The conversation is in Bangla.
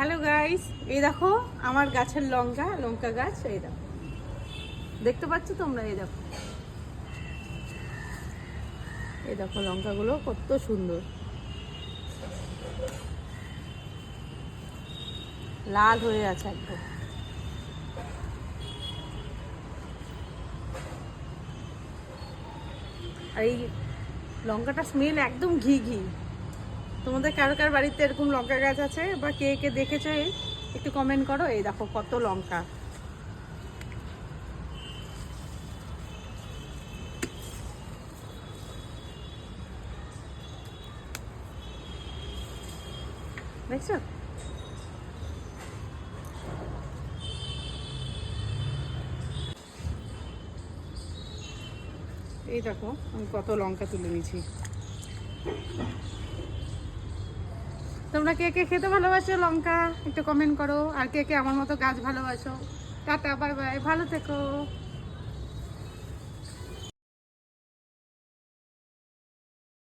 হ্যালো গাইস, এই দেখো আমার গাছের লঙ্কা গাছ। এই দেখো, দেখতে পাচ্ছ তোমরা? এই দেখো লঙ্কাগুলো কত সুন্দর লাল হয়ে আছে একদম। আর এই লঙ্কাটা স্মেল একদম ঘি ঘি। তোমাদের কার কার বাড়িতে এরকম লঙ্কা গাছ আছে বা কে কে দেখেছো একটু কমেন্ট করো। এই দেখো কত লঙ্কা। দেখছো? এই দেখো আমি কত লঙ্কা তুলে নিয়েছি। তোমরা কে কে খেতে ভালোবাসো লঙ্কা একটু কমেন্ট করো, আর কে কে আমার মতো গাছ ভালোবাসো। টাটা, বাই বাই, ভালো থেকো।